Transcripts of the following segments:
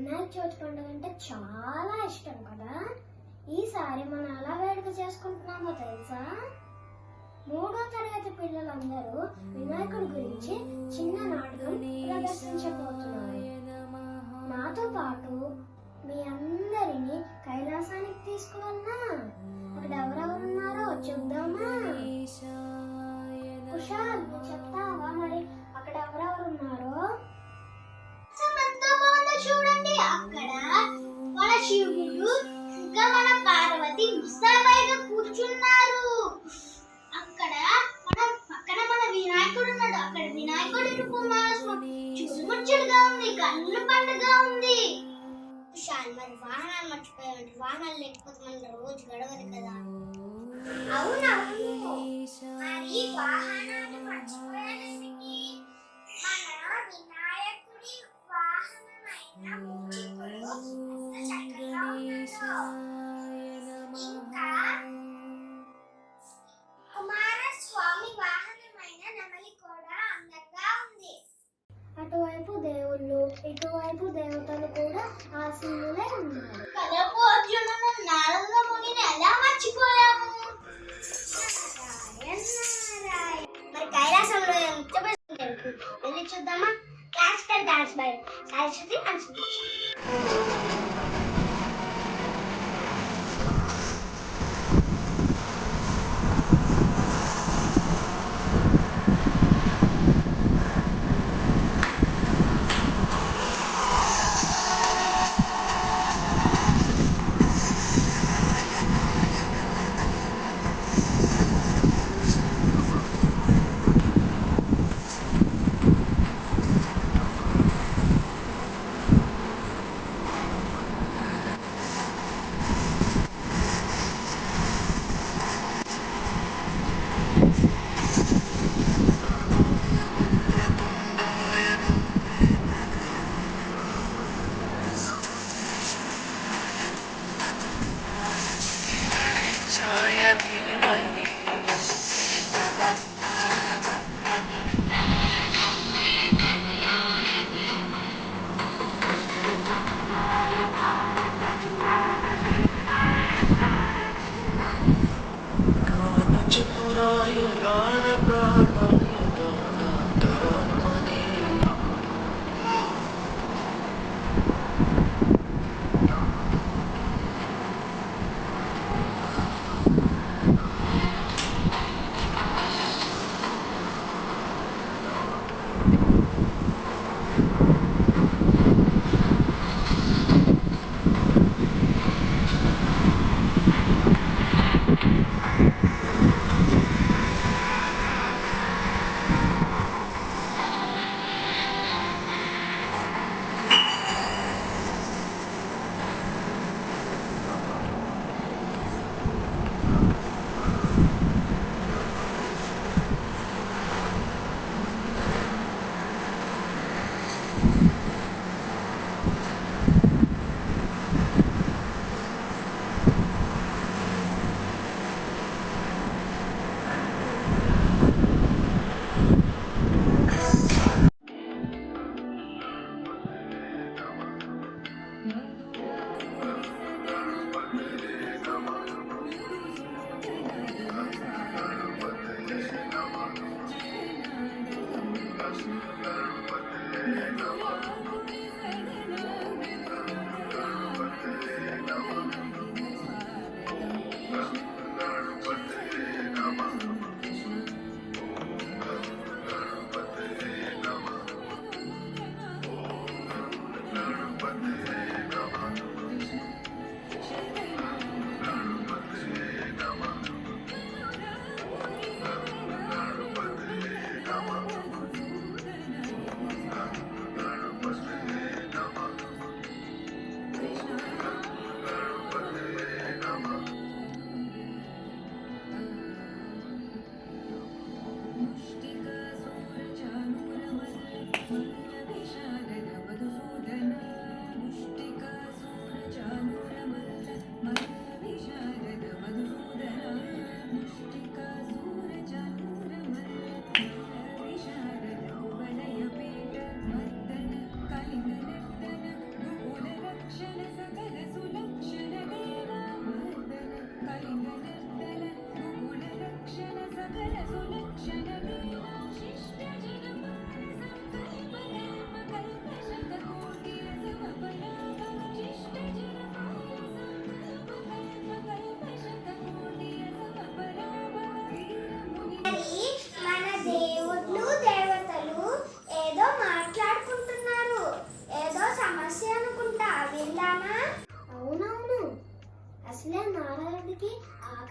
వినాయక చవితి పండుగ అంటే చాలా ఇష్టం కదా. ఈసారి మనం ఎలా వేడుక చేసుకుంటున్నామో తెలుసా? 3వ తరగతి పిల్లలందరూ వినాయకుడి గురించి చిన్న నాటకం ప్రదర్శించబోతున్నారు. నాతో పాటు మీ అందరినీ కైలాసానికి తీసుకువెళ్ళనా? అక్కడ ఎవరెవరున్నారో చూద్దామా? కుషాల్, నువ్వు చెప్తావా మరి అక్కడ ఎవరెవరున్నారో? చూడండి, అక్కడ మన శివుడు ఇంకా మన పార్వతి ముస్తాబైగా కూర్చున్నారు. అక్కడ పక్కన మన వినాయకుడు ఉన్నాడు. అక్కడ వినాయకుడి రూపం చూసుముచ్చుడుగా ఉంది, కన్నుల పండుగ ఉంది. మరి వాహనాలు మర్చిపోయాడు. వాహనాలు లేకపోతే మన రోజు గడవదు కదా. అవునవును, మరి వాహనాలు మర్చిపోయానికి మన వినాయకుడి వాహనమైన ఇంకా కుమారస్వామి వాహనమైన నెమలి కూడా అందంగా ఉంది. అటువైపు దేవుళ్ళు, ఇటువైపు దేవతలు కూడా ఆసీనులై ఉన్నారు. కలపు అర్జునుడు నారద మునిని ఎలా మర్చిపోయాము? మరి కైలాసంలో వెళ్ళి చూద్దామా? క్లాసికల్ డాన్స్ బై సరస్వతి అనుసరించి.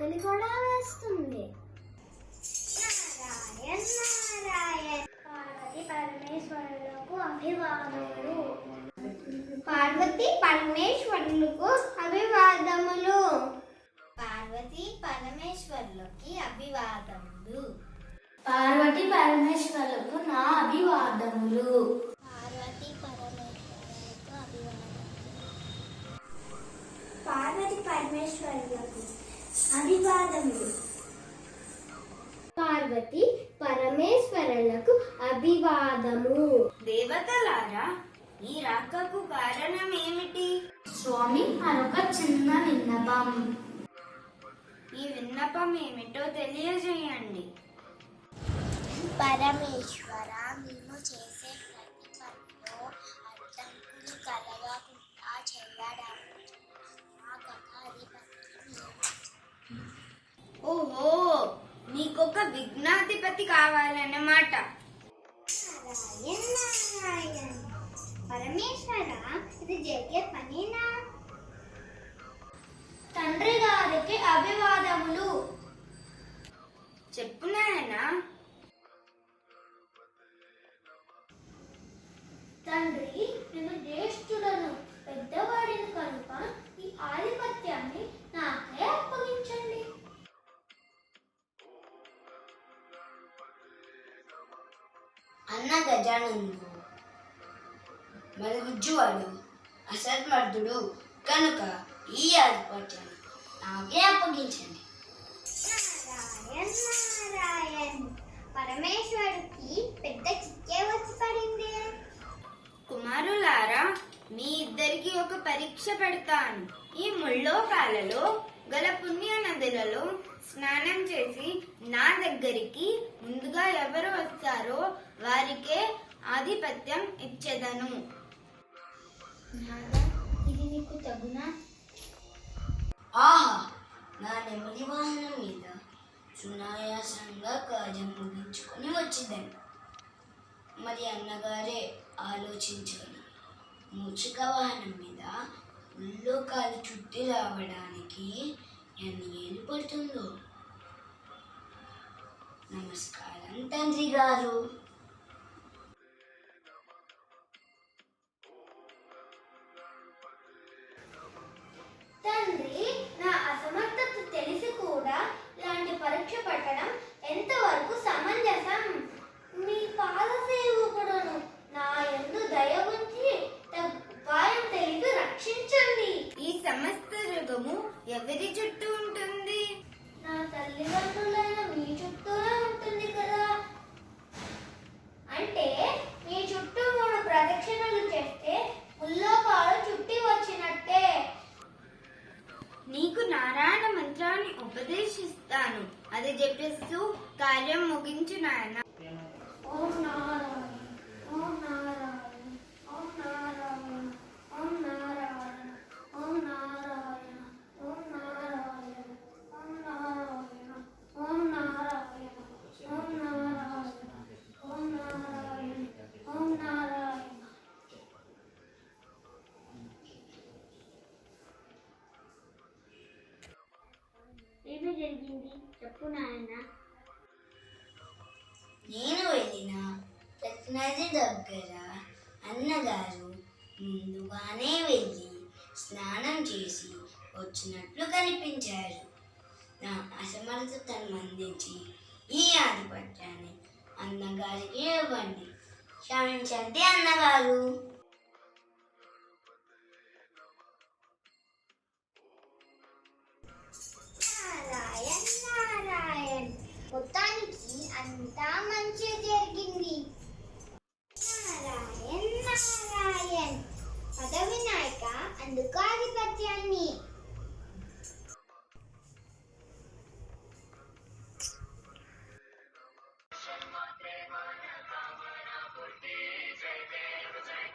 ఆకలి కూడా వేస్తుంది. నారాయణ నారాయణ. పార్వతి పరమేశ్వరులకు అభివాదములు. పార్వతీ పరమేశ్వరులకు అభివాదములు. పార్వతీ పరమేశ్వరులకి అభివాదములు. పార్వతి పరమేశ్వరులకు నా అభివాదములు. పార్వతీ పరమేశ్వరులకు అభివాదములు. పార్వతి పరమేశ్వరులకు అభివాదములు. పార్వతి పరమేశ్వరులకు అభివాదము. దేవతలారా, ఈ రాకకు కారణం ఏమిటి? స్వామి, మరొక చిన్న విన్నపం. ఈ విన్నపం ఏమిటో తెలియజేయండి. పరమేశ్వర, మేము చేసే ప్రతి పనిలో అడ్డంకులు కలగకుండా చేయడానికి మాకొక అధిపతిని ఓహో, నీకొక విఘ్నాధిపతి కావాలన్నమాట. నారాయణ నారాయణ. పరమేశ్వర, ఇది జరిగే పనేనా? తండ్రి గారికి అభివాదములు. చెప్పు నాయనా. తండ్రి, నేను జ్యేష్ఠుడను, పెద్దవాడిని కనుక ఈ ఆధిపత్యాన్ని నాకే అప్పగించండి. అన్న గజానందు మరి ఉజ్జువాడు అసమర్థుడు కనుక ఈ ఆధిపత్యాన్ని నాకే అప్పగించండి. నారాయణ నారాయణ. పరమేశ్వరుడికి పెద్ద చిక్కే వచ్చి పడింది. కుమారులారా, మీ ఇద్దరికి ఒక పరీక్ష పెడతాను. ఈ ముల్లోకాలలో గల పుణ్య నదులలో స్నానం చేసి నా దగ్గరికి ముందుగా ఎవరు వస్తారో వారికే ఆధిపత్యం ఇచ్చేదను. ఇది నీకు తగునా? ఆహా, నా నెమలి వాహనం మీద సునాయాసంగా కార్యం ముగించుకొని వచ్చిందని మరి అన్నగారే ఆలోచించాలి. మూచిక వాహనం మీద ముల్లోకాలు చుట్టి రావడానికి ఎన్ని ఏళ్ళు పడుతుందో. నమస్కారం తండ్రి గారు. తండ్రి, నా అసమర్థత తెలిసి కూడా ఇలాంటి పరీక్ష పెట్టడం ఎంతవరకు సమంజసం? మీ పాద సేవకుడును, నా యందు దయ ఉంచి ఉపాయం తెలిసి రక్షించండి. ఈ సమస్త జగము ఎవరి చుట్టూ ఉంటుంది? నా తల్లిదండ్రులైన మీ చుట్టూనే ఉంటుంది కదా. అంటే మీ చుట్టూ 3 ప్రదక్షిణలు చేస్తే ముల్లోకాలు చుట్టి వచ్చినట్టే. నీకు నారాయణ మంత్రాన్ని ఉపదేశిస్తాను. అది జపిస్తూ కార్యం ముగించు నాయన. ఓం నారాయణ, ఓం నారాయణ, ఓం నారాయణ, ఓం నారాయణ, ఓం నారాయణ, ఓం నారాయణ, ఓం నారాయణ, ఓం నారాయణ, ఓం నారాయణ, ఓం నారాయణ, ఓం నారాయణ. ఏమి జరిగింది చెప్పు నాయన. నేను వెళ్ళిన ప్రతినది దగ్గర అన్నగారు ముందుగానే వెళ్ళి స్నానం చేసి వచ్చినట్లు కనిపించారు. నా అసమర్థతను మందించి ఈ ఆధిపత్యాన్ని అన్నగారికి ఇవ్వండి. క్షమించండి అన్నగారు. నారాయణ నారాయణ. మొత్తానికి అంతా మంచి జరిగింది. నారాయణ నారాయణ. పదవి నాయక అందుకు ఆధిపత్యాన్ని. జయ దేవ జయ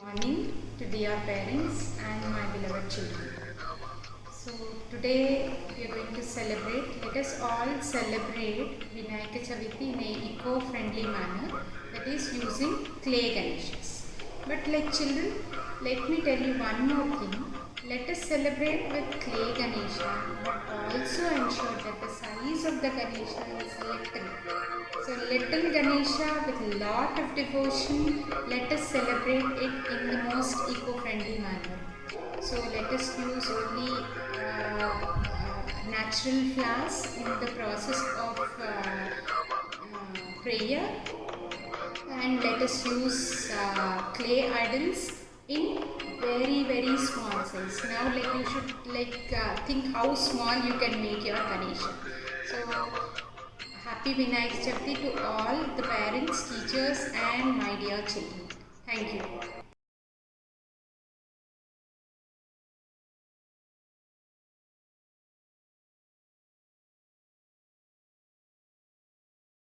Morning to dear parents and my beloved children. So today we are going to celebrate. Let us all celebrate Vinayaka Chaviti in a eco-friendly manner, that is using clay Ganeshas. But like children, let me tell you one more thing. Let us celebrate with clay Ganesha, but also ensure that the size of the Ganesha is little. So little Ganesha with lot of devotion, let us celebrate it in the most eco-friendly manner. So let us use only natural flowers in the process of prayer, and let us use clay idols in very small size. Now you should think how small you can make your Ganesha. So happy Vinayak Chavithi to all the parents, teachers and my dear children. Thank you.